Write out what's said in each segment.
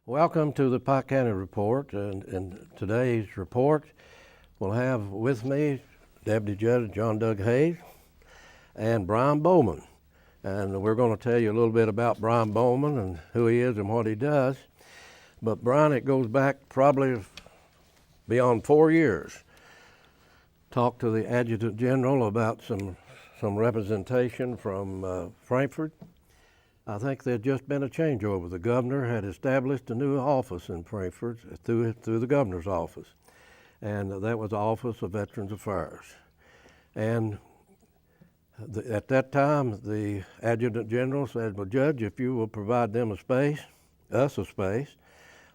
Welcome to the Pike County Report, and today's report will have with me Deputy Judge John Doug Hayes and Brian Bowman. And we're going to tell you a little bit about Brian Bowman and who he is and what he does. But Brian, it goes back probably beyond 4 years. Talked to the Adjutant General about some representation from Frankfort. I think there'd just been a changeover. The governor had established a new office in Frankfort through the governor's office, and that was the Office of Veterans Affairs. And at that time, the Adjutant General said, well, Judge, if you will provide them us a space,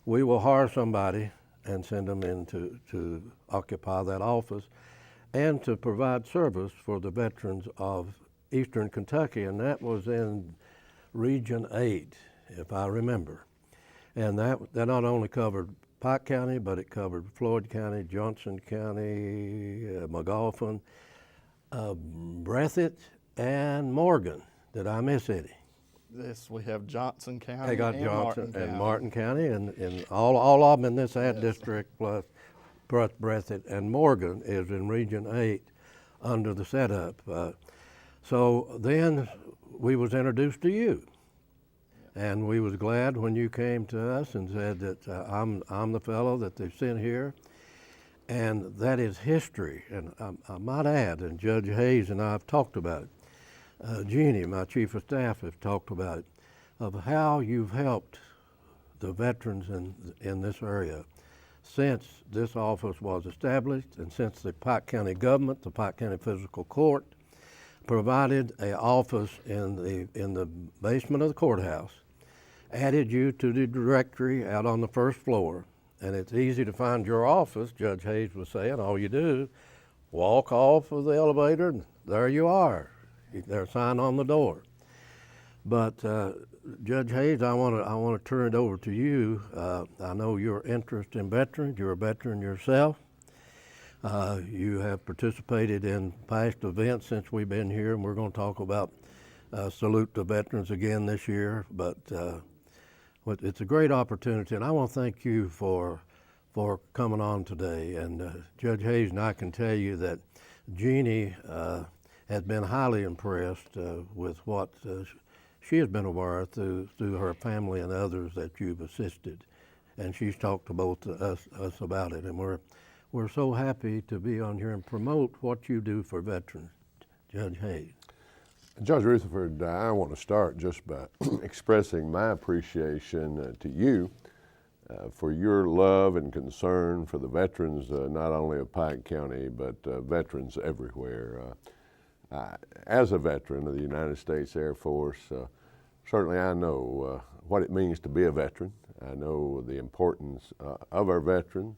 we will hire somebody and send them in to occupy that office and to provide service for the veterans of Eastern Kentucky, and that was in Region 8, if I remember. And that not only covered Pike County, but it covered Floyd County, Johnson County, McGoffin, Breathitt, and Morgan. Did I miss any? Yes, we have Johnson County They got and Johnson Martin County. and Martin County, and all of them in this ad district, plus Breathitt and Morgan is in Region 8 under the setup. So then we was introduced to you, and we was glad when you came to us and said that I'm the fellow that they've sent here, and that is history. And I might add, and Judge Hayes and I have talked about it. Jeannie, my chief of staff, have talked about it, of how you've helped the veterans in this area since this office was established, and since the Pike County government, the Pike County Physical Court, provided an office in the basement of the courthouse, added you to the directory out on the first floor, and it's easy to find your office. Judge Hayes was saying, all you do, walk off of the elevator, and there you are. There's a sign on the door. But Judge Hayes, I want to turn it over to you. I know your interest in veterans. You're a veteran yourself. You have participated in past events since we've been here, and we're going to talk about Salute to Veterans again this year. But it's a great opportunity, and I want to thank you for coming on today. And Judge Hayes and I can tell you that Jeannie has been highly impressed with what she has been aware of through her family and others that you've assisted, and she's talked to both us about it, and we're so happy to be on here and promote what you do for veterans. Judge Hayes. Judge Rutherford, I want to start just by expressing my appreciation to you for your love and concern for the veterans, not only of Pike County, but veterans everywhere. As a veteran of the United States Air Force, certainly I know what it means to be a veteran. I know the importance of our veterans,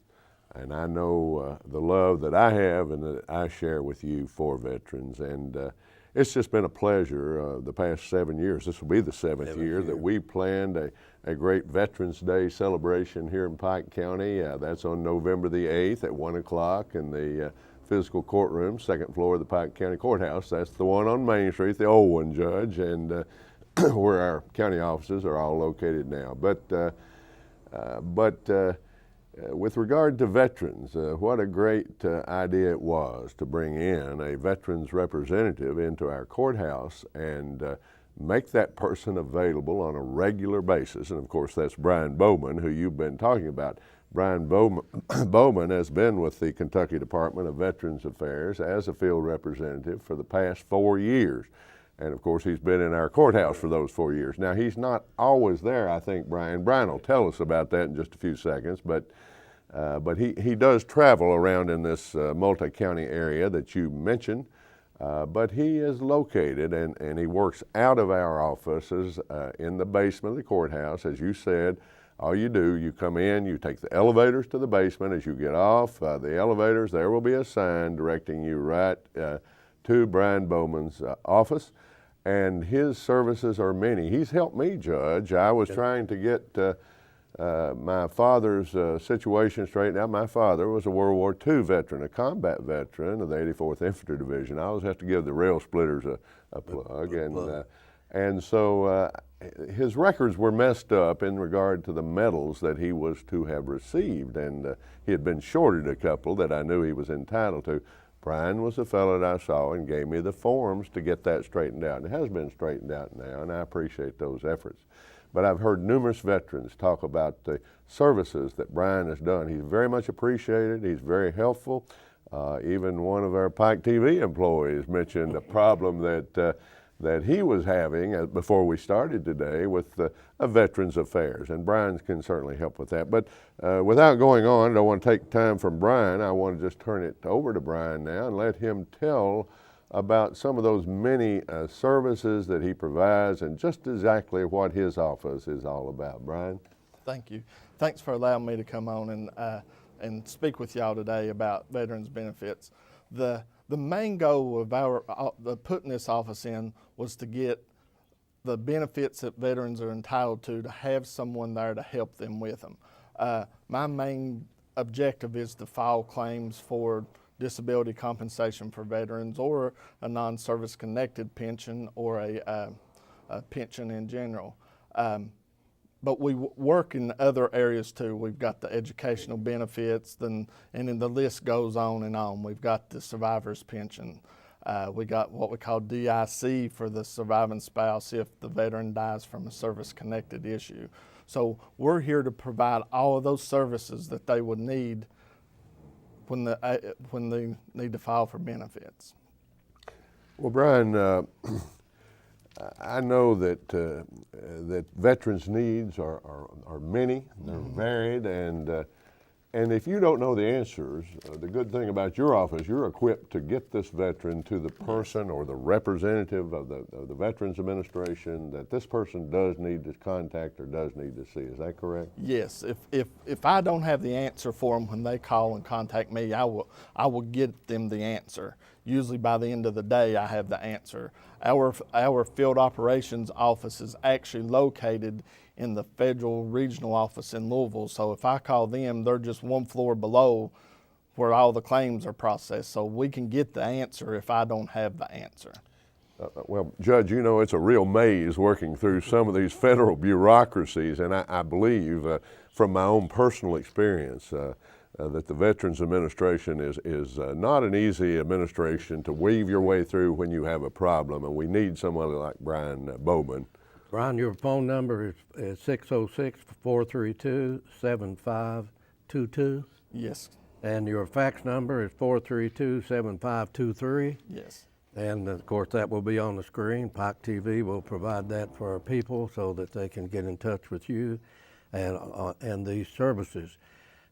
and I know the love that I have and that I share with you for veterans. And it's just been a pleasure the past 7 years. This will be the seventh year that we planned a great Veterans Day celebration here in Pike County. That's on November the 8th at 1 o'clock in the physical courtroom, second floor of the Pike County Courthouse. That's the one on Main Street, the old one, Judge, and where our county offices are all located now. But with regard to veterans, what a great idea it was to bring in a veterans representative into our courthouse and make that person available on a regular basis. And of course, that's Brian Bowman, who you've been talking about. Brian Bowman has been with the Kentucky Department of Veterans Affairs as a field representative for the past 4 years. And of course, he's been in our courthouse for those 4 years. Now, he's not always there, I think, Brian. Brian will tell us about that in just a few seconds, but he does travel around in this multi-county area that you mentioned, but he is located and he works out of our offices in the basement of the courthouse. As you said, all you do, you come in, you take the elevators to the basement. As you get off the elevators, there will be a sign directing you right to Brian Bowman's office, and his services are many. He's helped me, Judge. I was trying to get my father's situation straightened out. My father was a World War II veteran, a combat veteran of the 84th Infantry Division. I always have to give the rail splitters a plug. And so his records were messed up in regard to the medals that he was to have received, and he had been shorted a couple that I knew he was entitled to. Brian was the fellow that I saw and gave me the forms to get that straightened out. And it has been straightened out now, and I appreciate those efforts. But I've heard numerous veterans talk about the services that Brian has done. He's very much appreciated. He's very helpful. Even one of our Pike TV employees mentioned a problem that he was having before we started today with Veterans Affairs, and Brian can certainly help with that. But without going on, I don't want to take time from Brian. I want to just turn it over to Brian now and let him tell about some of those many services that he provides and just exactly what his office is all about. Brian? Thank you. Thanks for allowing me to come on and speak with y'all today about veterans benefits. The main goal of putting this office in was to get the benefits that veterans are entitled to have someone there to help them with them. My main objective is to file claims for disability compensation for veterans, or a non-service connected pension, or a pension in general. But we work in other areas too. We've got the educational benefits, and then the list goes on and on. We've got the survivor's pension. We got what we call DIC for the surviving spouse if the veteran dies from a service-connected issue. So we're here to provide all of those services that they would need when they need to file for benefits. Well, Brian, I know that veterans' needs are many, they're varied, and if you don't know the answers, the good thing about your office, you're equipped to get this veteran to the person or the representative of the Veterans Administration that this person does need to contact or does need to see. Is that correct? Yes. If I don't have the answer for them when they call and contact me, I will get them the answer. Usually by the end of the day, I have the answer. Our field operations office is actually located in the federal regional office in Louisville. So if I call them, they're just one floor below where all the claims are processed. So we can get the answer if I don't have the answer. Well, Judge, you know, it's a real maze working through some of these federal bureaucracies, and I believe from my own personal experience that the Veterans Administration is not an easy administration to weave your way through when you have a problem, and we need someone like Brian Bowman. Brian, your phone number is 606-432-7522. Yes. And your fax number is 432-7523. Yes. And of course that will be on the screen. Pike TV will provide that for our people so that they can get in touch with you and these services.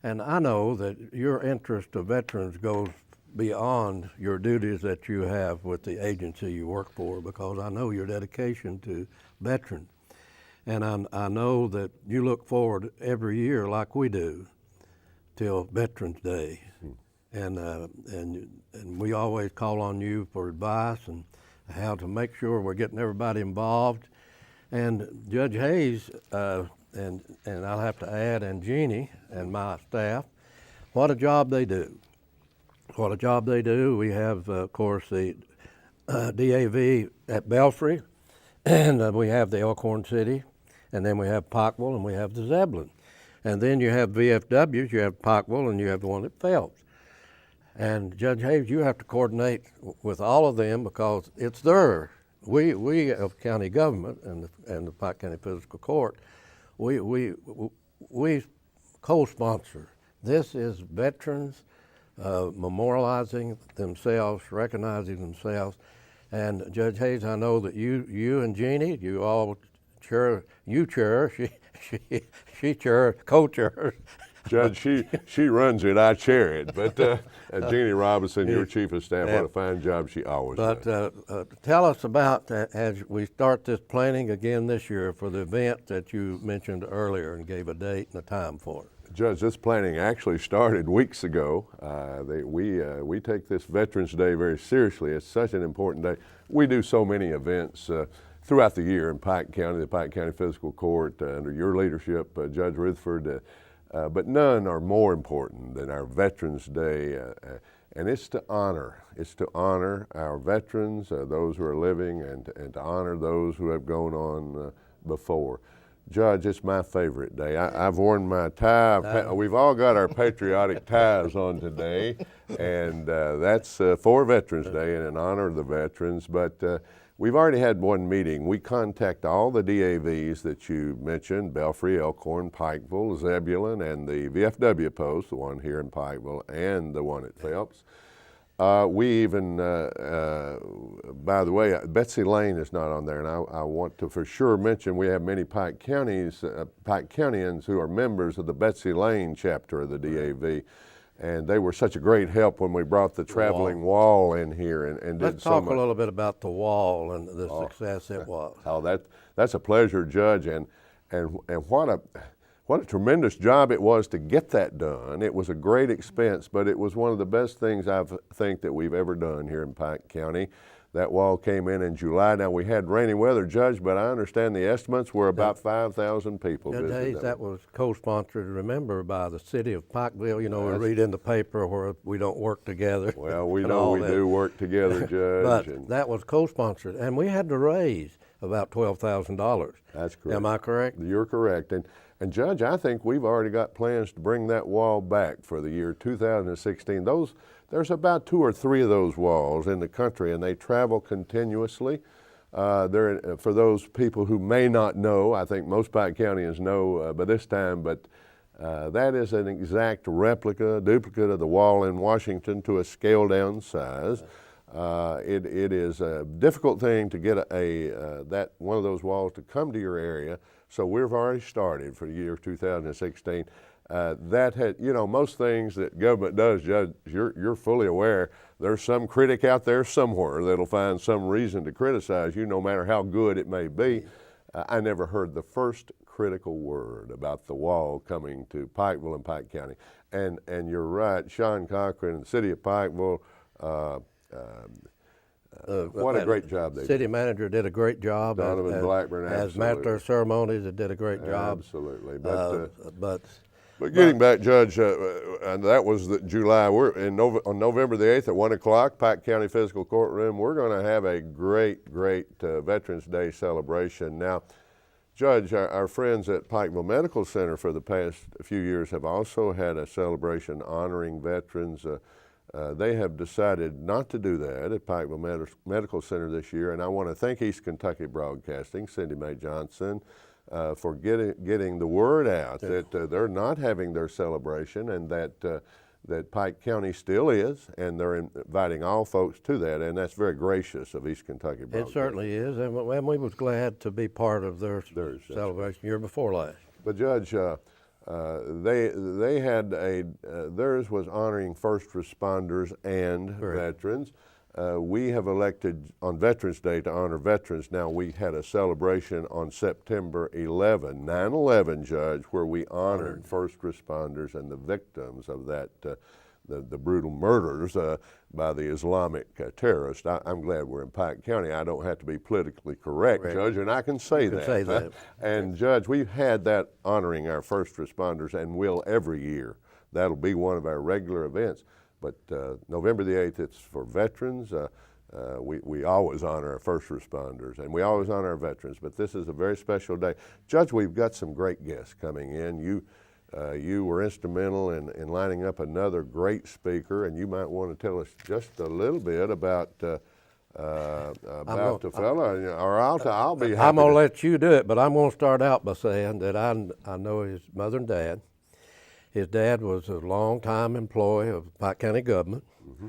And I know that your interest of veterans goes beyond your duties that you have with the agency you work for, because I know your dedication to veterans. And I know that you look forward every year, like we do, till Veterans Day. And we always call on you for advice and how to make sure we're getting everybody involved. And Judge Hayes, and I'll have to add, and Jeannie and my staff, what a job they do. What a job they do. We have, of course, the DAV at Belfry, and we have the Elkhorn City, and then we have Pikeville, and we have the Zebulon. And then you have VFWs, you have Pikeville, and you have the one at Phelps. And Judge Hayes, you have to coordinate with all of them because it's there. We of county government and the Pike County Physical Court, we co-sponsor. This is veterans memorializing themselves, recognizing themselves. And Judge Hayes, I know that you and Jeannie, you all chair, she co-chairs. Judge, she runs it, I chair it. But Jeannie Robinson, your chief of staff, what a fine job she always does. But tell us about, as we start this planning again this year for the event that you mentioned earlier and gave a date and a time for it. Judge, this planning actually started weeks ago. We take this Veterans Day very seriously. It's such an important day. We do so many events throughout the year in Pike County, the Pike County Physical Court, under your leadership, Judge Rutherford. But none are more important than our Veterans Day and it's to honor. It's to honor our veterans, those who are living, and to honor those who have gone on before. Judge, it's my favorite day. I've worn my tie. We've all got our patriotic ties on today, and that's for Veterans Day and in honor of the veterans. But we've already had one meeting. We contact all the DAVs that you mentioned, Belfry, Elkhorn, Pikeville, Zebulon, and the VFW post, the one here in Pikeville and the one at Phelps. We even, by the way, Betsy Lane is not on there, and I want to for sure mention we have many Pike Countyans who are members of the Betsy Lane chapter of the DAV, and they were such a great help when we brought the traveling wall in here and did Let's talk a little bit about the wall and the success it was. Oh, that's a pleasure, Judge, and what a tremendous job it was to get that done. It was a great expense, but it was one of the best things I think that we've ever done here in Pike County. That wall came in July. Now, we had rainy weather, Judge, but I understand the estimates were about 5,000 people. Judge Hayes, that was co-sponsored, remember, by the city of Pikeville. You know, we read in the paper where we don't work together. Well, we know we do work together, Judge. But that was co-sponsored, and we had to raise about $12,000. That's correct. Am I correct? You're correct. And Judge, I think we've already got plans to bring that wall back for the year 2016. There's about 2 or 3 of those walls in the country, and they travel continuously. For those people who may not know, I think most Pike Countyans know by this time, but that is an exact duplicate of the wall in Washington to a scaled down size. It is a difficult thing to get one of those walls to come to your area. So we've already started for the year 2016. That had, most things that government does, Judge, you're fully aware, there's some critic out there somewhere that'll find some reason to criticize you, no matter how good it may be. I never heard the first critical word about the wall coming to Pikeville and Pike County. And you're right, Sean Cochran and the city of Pikeville, what a great job they did. City manager did a great job. Donovan Blackburn, as master of ceremonies, it did a great job. Absolutely. But getting back, Judge, and that was July. We're on November the 8th at 1 o'clock, Pike County Fiscal Courtroom. We're going to have a great Veterans Day celebration. Now, Judge, our friends at Pikeville Medical Center for the past few years have also had a celebration honoring veterans. They have decided not to do that at Pikeville Medical Center this year, and I want to thank East Kentucky Broadcasting, Cindy Mae Johnson, for getting the word out that they're not having their celebration, and that Pike County still is, and they're inviting all folks to that, and that's very gracious of East Kentucky Broadcasting. It certainly is, and we was glad to be part of their celebration year before last. But Judge, they had theirs was honoring first responders and veterans. We have elected on Veterans Day to honor veterans. Now, we had a celebration on September 11, 9/11, Judge, where we honored first responders and the victims of that, the brutal murders by the Islamic terrorists. I'm glad we're in Pike County. I don't have to be politically correct, Judge, and I can say that. And Judge, we've had that honoring our first responders and will every year. That'll be one of our regular events. But November the 8th, it's for veterans. We always honor our first responders, and we always honor our veterans, but this is a very special day. Judge, we've got some great guests coming in. You were instrumental in lining up another great speaker, and you might want to tell us just a little bit about the fella, or I'll be happy. I'm going to let you do it, but I'm going to start out by saying that I know his mother and dad. His dad was a long-time employee of Pike County government. Mm-hmm.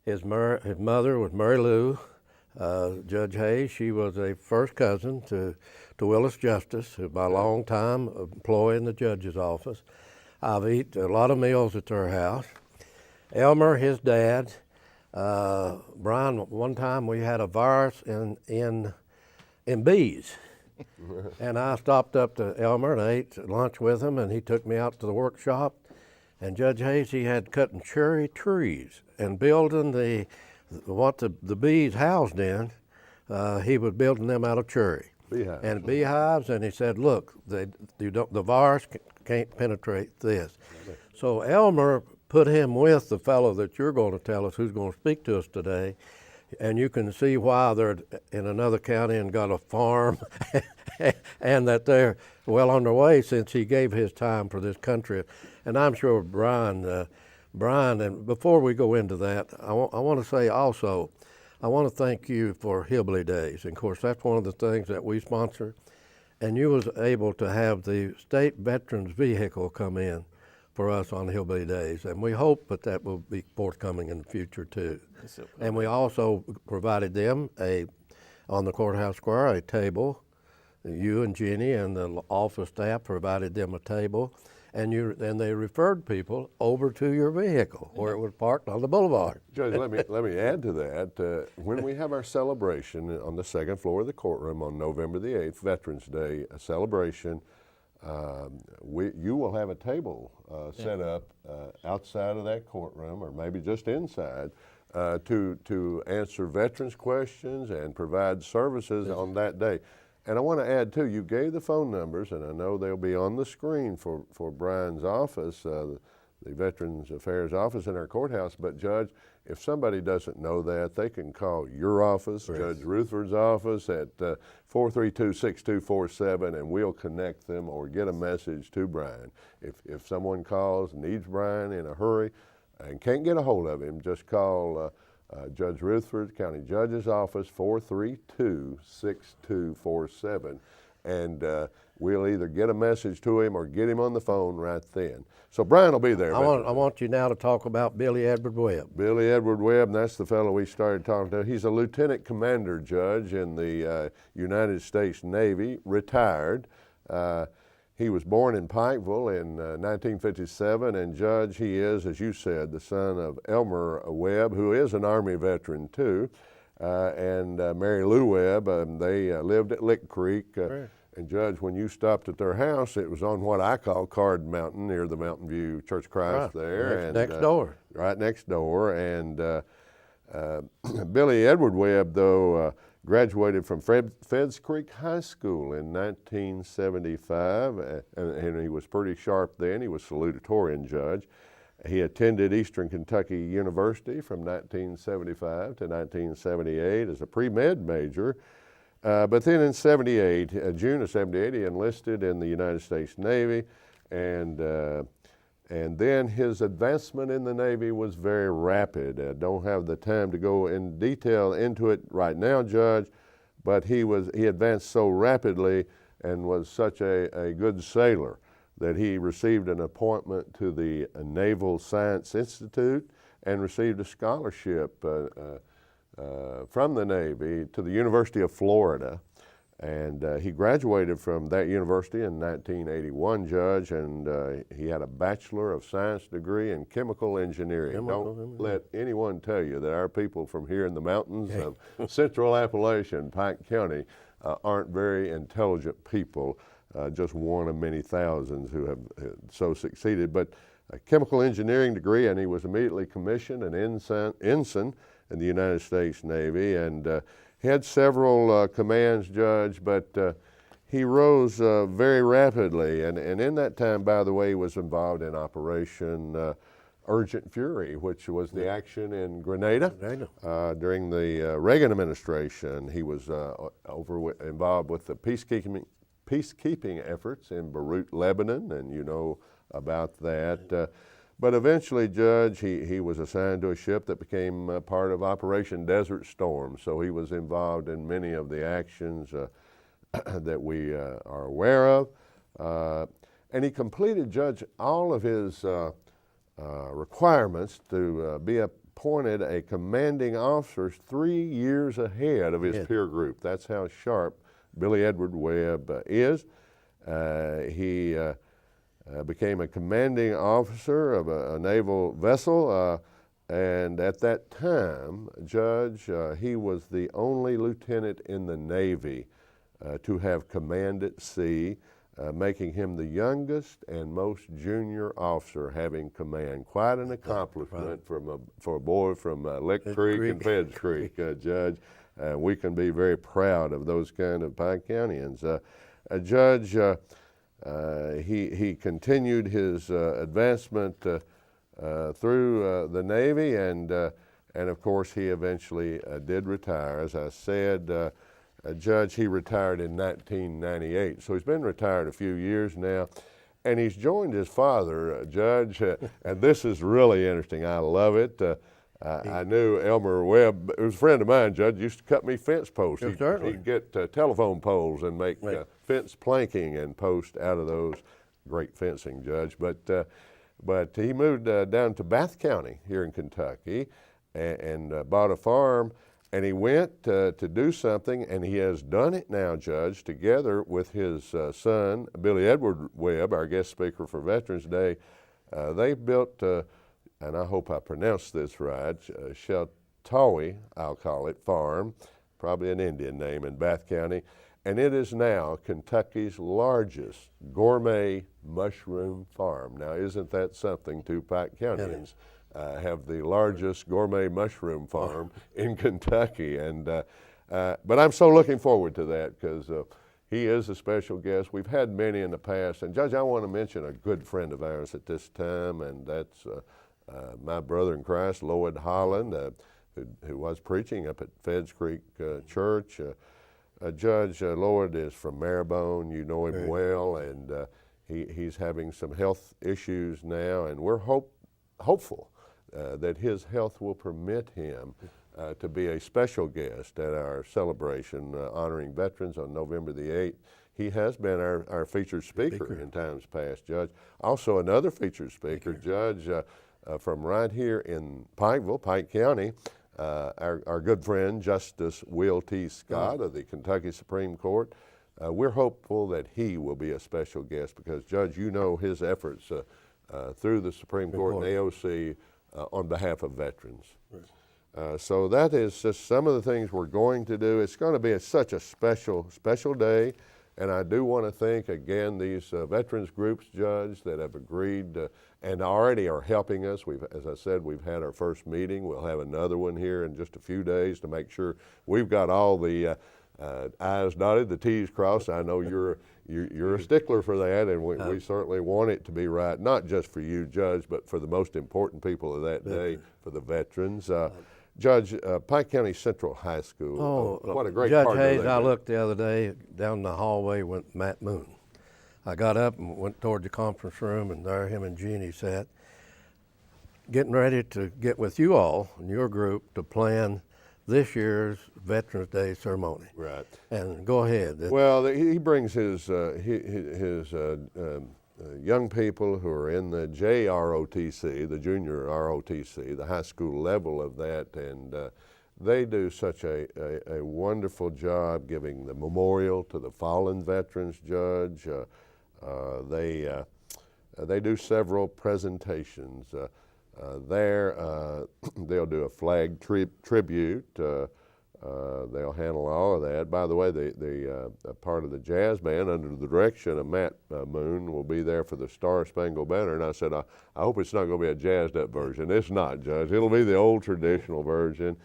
His mother was Mary Lou, Judge Hayes. She was a first cousin to Willis Justice, who by a long time employee in the judge's office. I've eaten a lot of meals at their house. Elmer, his dad, Brian, one time we had a virus in bees. And I stopped up to Elmer and ate lunch with him, and he took me out to the workshop. And Judge Hayes, he had cutting cherry trees and building what the bees housed in. He was building them out of cherry. Beehives. And beehives, and he said, look, the virus can't penetrate this. So Elmer put him with the fellow that you're going to tell us who's going to speak to us today, and you can see why they're in another county and got a farm and that they're well on their way since he gave his time for this country. And I'm sure Brian, and before we go into that, I want to say also, I want to thank you for Hillbilly Days. And of course, that's one of the things that we sponsor. And you was able to have the state veterans vehicle come in for us on Hillbilly Days. And we hope that will be forthcoming in the future too. Yes, it will. And we also provided them on the courthouse square, a table. You and Jenny and the office staff provided them a table. And they referred people over to your vehicle where it was parked on the boulevard. Judge, let me add to that. When we have our celebration on the second floor of the courtroom on November the 8th, Veterans Day, a celebration, you will have a table set up outside of that courtroom, or maybe just inside, to answer veterans questions and provide services on that day. And I want to add too, you gave the phone numbers, and I know they'll be on the screen for Brian's office, the Veterans Affairs office in our courthouse. But Judge, if somebody doesn't know that, they can call your office, yes, Judge Rutherford's office at 432-6247, and we'll connect them or get a message to Brian. If someone calls, needs Brian in a hurry, and can't get a hold of him, just call Judge Rutherford, County Judge's Office, 432-6247, and we'll either get a message to him or get him on the phone right then. So Brian will be there. I want you now to talk about Billy Edward Webb. Billy Edward Webb, and that's the fellow we started talking to. He's a lieutenant commander, Judge, in the United States Navy, retired. He was born in Pikeville in 1957, and Judge, he is, as you said, the son of Elmer Webb, who is an Army veteran too, and Mary Lou Webb. They lived at Lick Creek. Right. And Judge, when you stopped at their house, it was on what I call Card Mountain, near the Mountain View Church of Christ, right there. Next door. Right next door. And Billy Edward Webb, though, graduated from Feds Creek High School in 1975, and he was pretty sharp then. He was salutatorian, Judge. He attended Eastern Kentucky University from 1975 to 1978 as a pre-med major. But then in June of 78, he enlisted in the United States Navy, and then his advancement in the Navy was very rapid. I don't have the time to go in detail into it right now, Judge, but he advanced so rapidly and was such a good sailor that he received an appointment to the Naval Science Institute and received a scholarship from the Navy to the University of Florida. And he graduated from that university in 1981, Judge, and he had a Bachelor of Science degree in chemical engineering. Don't let anyone tell you that our people from here in the mountains of Central Appalachian, Pike County, aren't very intelligent people, just one of many thousands who have so succeeded. But a chemical engineering degree, and he was immediately commissioned an ensign in the United States Navy, and had several commands, Judge, but he rose very rapidly. And in that time, by the way, he was involved in Operation Urgent Fury, which was the action in Grenada during the Reagan administration. He was involved with the peacekeeping efforts in Beirut, Lebanon, and you know about that. But eventually, Judge, he was assigned to a ship that became part of Operation Desert Storm. So he was involved in many of the actions that we are aware of. And he completed, Judge, all of his requirements to be appointed a commanding officer 3 years ahead of his peer group. That's how sharp Billy Edward Webb is. He became a commanding officer of a naval vessel, and at that time, Judge, he was the only lieutenant in the Navy to have command at sea, making him the youngest and most junior officer having command. Quite an accomplishment for a boy from Lick Creek and Feds Creek, Judge. We can be very proud of those kind of Pike Countyans. Judge, he continued his advancement through the Navy, and of course he eventually did retire. As I said, Judge, he retired in 1998, so he's been retired a few years now, and he's joined his father, Judge, and this is really interesting. I love it. I knew Elmer Webb. It was a friend of mine, Judge, used to cut me fence posts. He'd get telephone poles and make fence planking and post out of those. Great fencing, Judge. But he moved down to Bath County here in Kentucky and bought a farm, and he went to do something, and he has done it now, Judge, together with his son, Billy Edward Webb, our guest speaker for Veterans Day. They've built, and I hope I pronounced this right, Sheltawi, I'll call it, farm, probably an Indian name in Bath County, and it is now Kentucky's largest gourmet mushroom farm. Now, isn't that something? Two Pike Countyans have the largest gourmet mushroom farm in Kentucky, and but I'm so looking forward to that because he is a special guest. We've had many in the past, and Judge, I want to mention a good friend of ours at this time, and that's my brother in Christ, Lloyd Holland, who was preaching up at Feds Creek Church. Judge Lloyd is from Maribone. You know him well, and he's having some health issues now, and we're hopeful that his health will permit him to be a special guest at our celebration honoring veterans on November the 8th. He has been our featured speaker in times past, Judge. Also another featured speaker, Judge, from right here in Pikeville, Pike County, our good friend Justice Will T. Scott of the Kentucky Supreme Court. We're hopeful that he will be a special guest because, Judge, you know his efforts through the Supreme Court and AOC on behalf of veterans. So that is just some of the things we're going to do. It's going to be such a special day, and I do want to thank again these veterans groups, Judge, that have agreed and already are helping us. As I said, we've had our first meeting. We'll have another one here in just a few days to make sure we've got all the I's dotted, the T's crossed. I know you're a stickler for that, and we certainly want it to be right, not just for you, Judge, but for the most important people of that day, for the veterans. Judge, Pike County Central High School, what a great Judge partner Hayes, they've I been. looked the other day, down the hallway went Matt Moon. I got up and went toward the conference room, and there him and Jeannie sat, getting ready to get with you all and your group to plan this year's Veterans Day ceremony. Right. And go ahead. Well, he brings his young people who are in the JROTC, the junior ROTC, the high school level of that, and they do such a wonderful job giving the memorial to the fallen veterans, Judge. They do several presentations. They'll do a flag tribute. They'll handle all of that. By the way, the part of the jazz band under the direction of Matt Moon will be there for the Star Spangled Banner. And I said, I hope it's not going to be a jazzed up version. It's not, Judge. It'll be the old traditional version.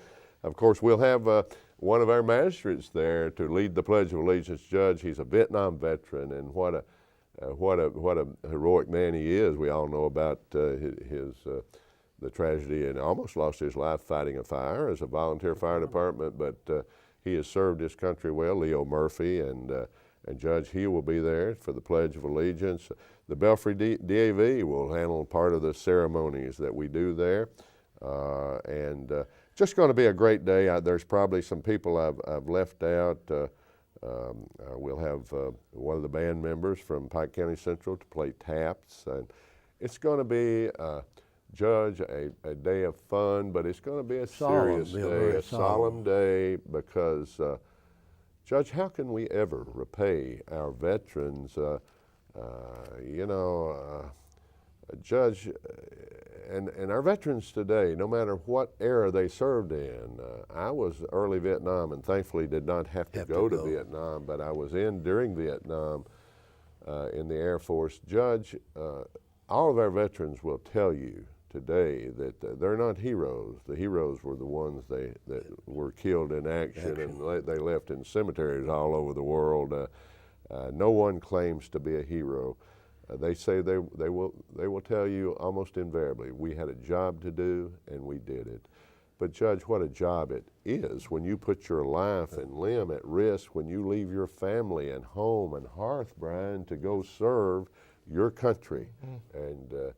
Of course, we'll have one of our magistrates there to lead the Pledge of Allegiance, Judge. He's a Vietnam veteran, and what a heroic man he is. We all know about the tragedy, and almost lost his life fighting a fire as a volunteer fire department, but he has served his country well, Leo Murphy, and Judge, he will be there for the Pledge of Allegiance. The Belfry DAV will handle part of the ceremonies that we do there, and just going to be a great day. There's probably some people I've left out. We'll have one of the band members from Pike County Central to play taps, and it's going to be Judge, a day of fun, but it's going to be a serious day, a solemn day, because, Judge, how can we ever repay our veterans? Judge, and our veterans today, no matter what era they served in, I was early Vietnam and thankfully did not have to go to Vietnam, but I was in during Vietnam in the Air Force. Judge, all of our veterans will tell you today that they're not heroes. The heroes were the ones that were killed in action. And they left in cemeteries all over the world. No one claims to be a hero. they say they will tell you almost invariably, we had a job to do and we did it. But Judge, what a job it is when you put your life and limb at risk, when you leave your family and home and hearth, Brian, to go serve your country. And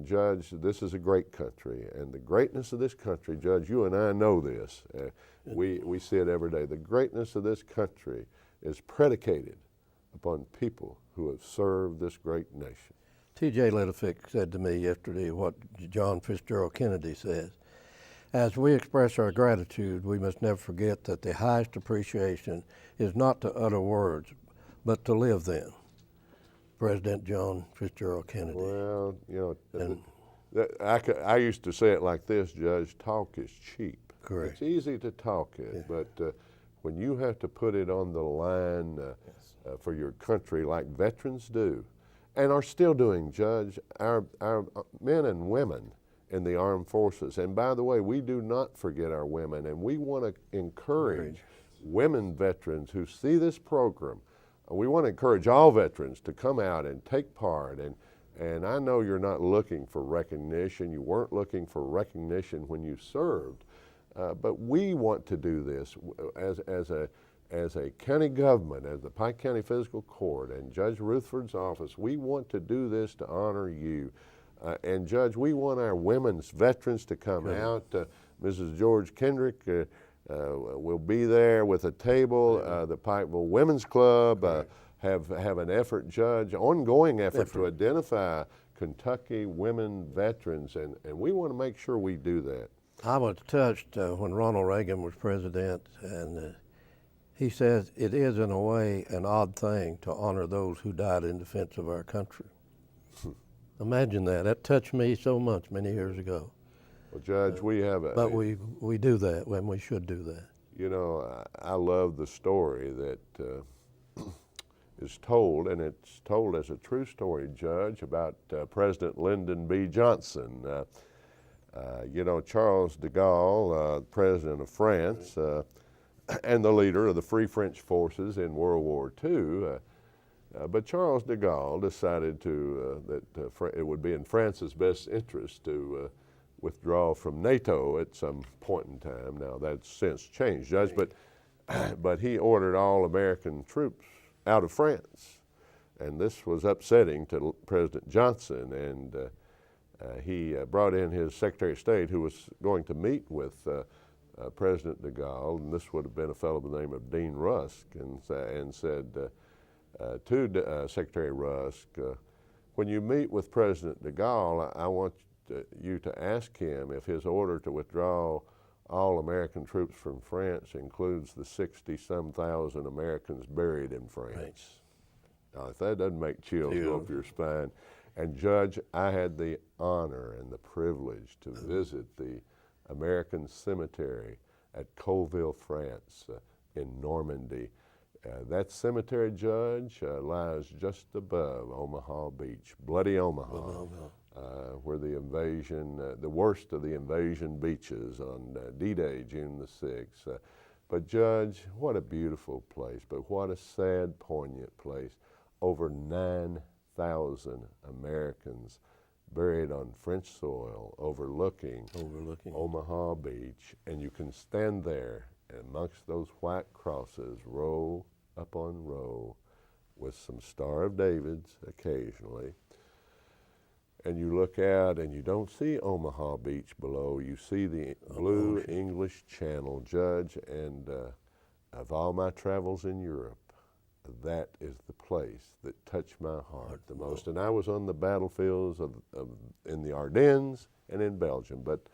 Judge, this is a great country, and the greatness of this country, Judge, you and I know this. We see it every day. The greatness of this country is predicated upon people who have served this great nation. T.J. Littlefix said to me yesterday what John Fitzgerald Kennedy says. As we express our gratitude, we must never forget that the highest appreciation is not to utter words, but to live them. President John Fitzgerald Kennedy. Well, you know, I used to say it like this, Judge, talk is cheap. Correct. It's easy to talk it, but when you have to put it on the line for your country like veterans do, and are still doing, Judge, our men and women in the armed forces. And by the way, we do not forget our women, and we want to encourage women veterans who see this program. We want to encourage all veterans to come out and take part. And I know you're not looking for recognition. You weren't looking for recognition when you served. But we want to do this as a county government, as the Pike County Physical Court and Judge Rutherford's office. We want to do this to honor you. And Judge, we want our women's veterans to come out. Mrs. George Kendrick will be there with a table. The Pikeville Women's Club have an effort, Judge, ongoing effort to identify Kentucky women veterans, and we want to make sure we do that. I was touched when Ronald Reagan was president, and he says it is in a way an odd thing to honor those who died in defense of our country. Imagine that. That touched me so much many years ago. Well, Judge, we have a... But we do that when we should do that. You know, I love the story that is told, and it's told as a true story, Judge, about President Lyndon B. Johnson. You know, Charles de Gaulle, President of France, and the leader of the Free French forces in World War II, but Charles de Gaulle decided that it would be in France's best interest to withdraw from NATO at some point in time. Now that's since changed, Judge, but he ordered all American troops out of France, and this was upsetting to President Johnson, and he brought in his Secretary of State, who was going to meet with President de Gaulle, and this would have been a fellow by the name of Dean Rusk, and said to Secretary Rusk, when you meet with President de Gaulle, I want you to ask him if his order to withdraw all American troops from France includes the 60-some thousand Americans buried in France. Right. Now, if that doesn't make chills go up your spine. And Judge, I had the honor and the privilege to visit the American Cemetery at Colville, France, in Normandy. That cemetery, Judge, lies just above Omaha Beach, Bloody Omaha, where the invasion, the worst of the invasion beaches on D-Day, June the 6th. But Judge, what a beautiful place, but what a sad, poignant place. Over 9,000 Americans buried on French soil overlooking Omaha Beach, and you can stand there amongst those white crosses, row upon row, with some Star of Davids occasionally, and you look out and you don't see Omaha Beach below, you see the blue English Channel, Judge, and of all my travels in Europe, that is the place that touched my heart the most. And I was on the battlefields in the Ardennes and in Belgium, but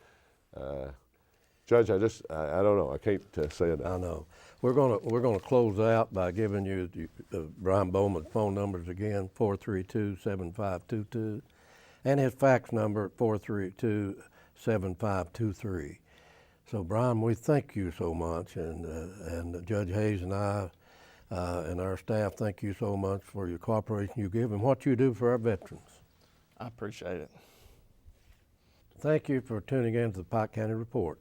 Judge, I don't know. I can't say it. I know. We're gonna close out by giving you Brian Bowman's phone numbers again: 432-7522, and his fax number 432-7523. So Brian, we thank you so much, and Judge Hayes and I and our staff thank you so much for your cooperation you give and what you do for our veterans. I appreciate it. Thank you for tuning in to the Pike County Report.